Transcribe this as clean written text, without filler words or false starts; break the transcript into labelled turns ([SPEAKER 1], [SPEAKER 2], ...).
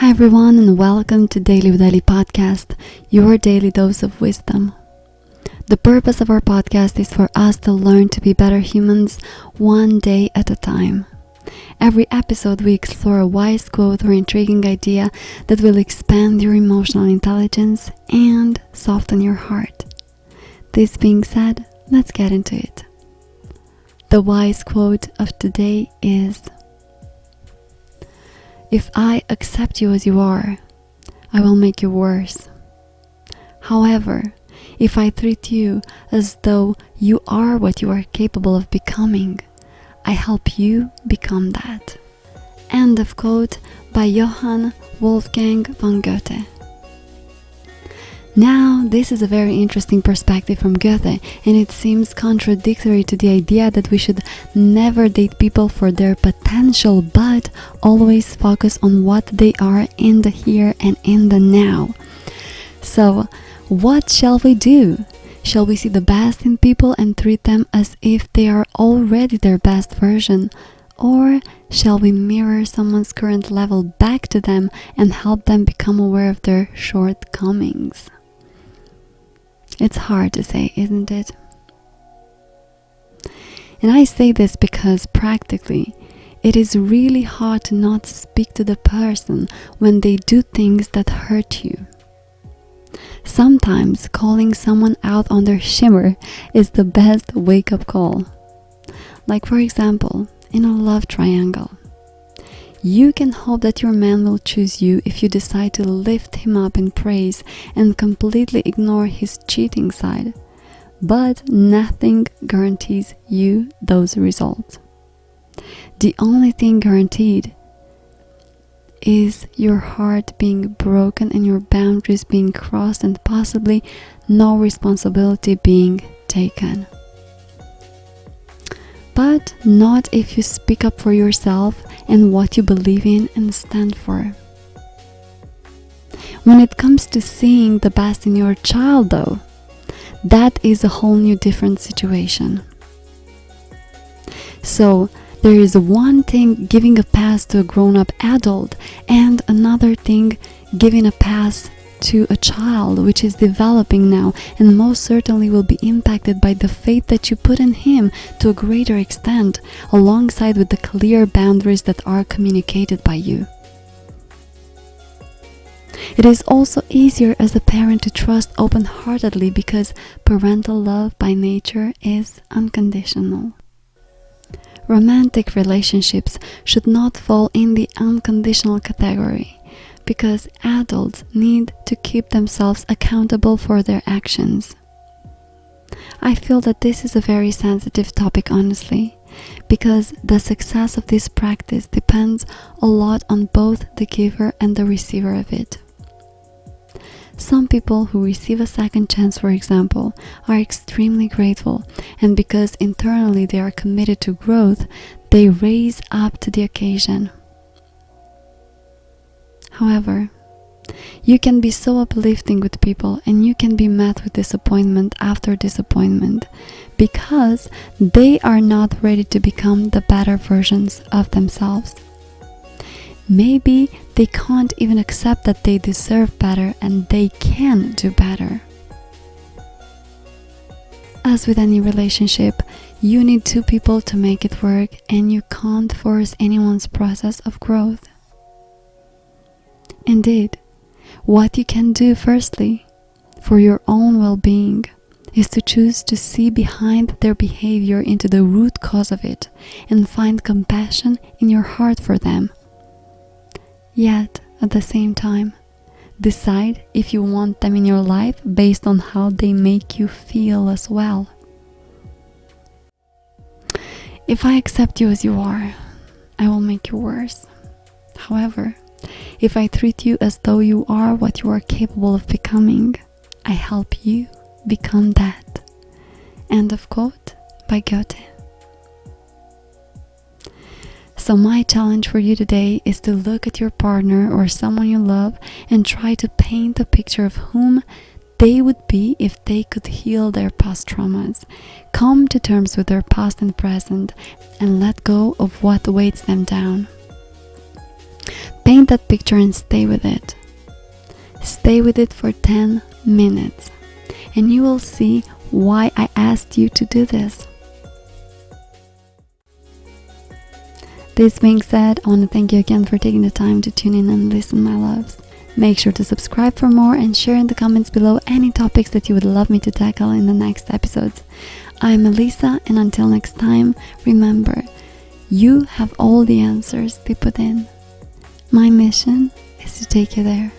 [SPEAKER 1] Hi everyone, and welcome to Daily with Ali podcast, your daily dose of wisdom. The purpose of our podcast is for us to learn to be better humans one day at a time. Every episode we explore a wise quote or intriguing idea that will expand your emotional intelligence and soften your heart. This being said, let's get into it. The wise quote of today is: "If I accept you as you are, I will make you worse. However, if I treat you as though you are what you are capable of becoming, I help you become that." End of quote by Johann Wolfgang von Goethe. Now, this is a very interesting perspective from Goethe, and it seems contradictory to the idea that we should never date people for their potential, but always focus on what they are in the here and in the now. So, what shall we do? Shall we see the best in people and treat them as if they are already their best version? Or shall we mirror someone's current level back to them and help them become aware of their shortcomings? It's hard to say, isn't it? And I say this because practically, it is really hard to not speak to the person when they do things that hurt you. Sometimes calling someone out on their shimmer is the best wake-up call. Like, for example, in a love triangle. You can hope that your man will choose you if you decide to lift him up in praise and completely ignore his cheating side. But nothing guarantees you those results. The only thing guaranteed is your heart being broken and your boundaries being crossed and possibly no responsibility being taken. But not if you speak up for yourself and what you believe in and stand for. When it comes to seeing the best in your child, though, that is a whole new different situation. So, there is one thing giving a pass to a grown-up adult and another thing giving a pass to a child which is developing now and most certainly will be impacted by the faith that you put in him to a greater extent, alongside with the clear boundaries that are communicated by you. It is also easier as a parent to trust open-heartedly because parental love by nature is unconditional. Romantic relationships should not fall in the unconditional category, because adults need to keep themselves accountable for their actions. I feel that this is a very sensitive topic, honestly, because the success of this practice depends a lot on both the giver and the receiver of it. Some people who receive a second chance, for example, are extremely grateful, and because internally they are committed to growth, they raise up to the occasion. However, you can be so uplifting with people and you can be met with disappointment after disappointment because they are not ready to become the better versions of themselves. Maybe they can't even accept that they deserve better and they can do better. As with any relationship, you need two people to make it work, and you can't force anyone's process of growth. Indeed, what you can do firstly, for your own well-being, is to choose to see behind their behavior into the root cause of it and find compassion in your heart for them. Yet, at the same time, decide if you want them in your life based on how they make you feel as well. If I accept you as you are, I will make you worse. However, if I treat you as though you are what you are capable of becoming, I help you become that. End of quote by Goethe. So my challenge for you today is to look at your partner or someone you love and try to paint a picture of whom they would be if they could heal their past traumas, come to terms with their past and present, and let go of what weighs them down. Paint that picture and stay with it. Stay with it for 10 minutes and you will see why I asked you to do this. This being said, I want to thank you again for taking the time to tune in and listen, my loves. Make sure to subscribe for more and share in the comments below any topics that you would love me to tackle in the next episodes. I'm Elisa, and until next time, remember, you have all the answers deep within. My mission is to take you there.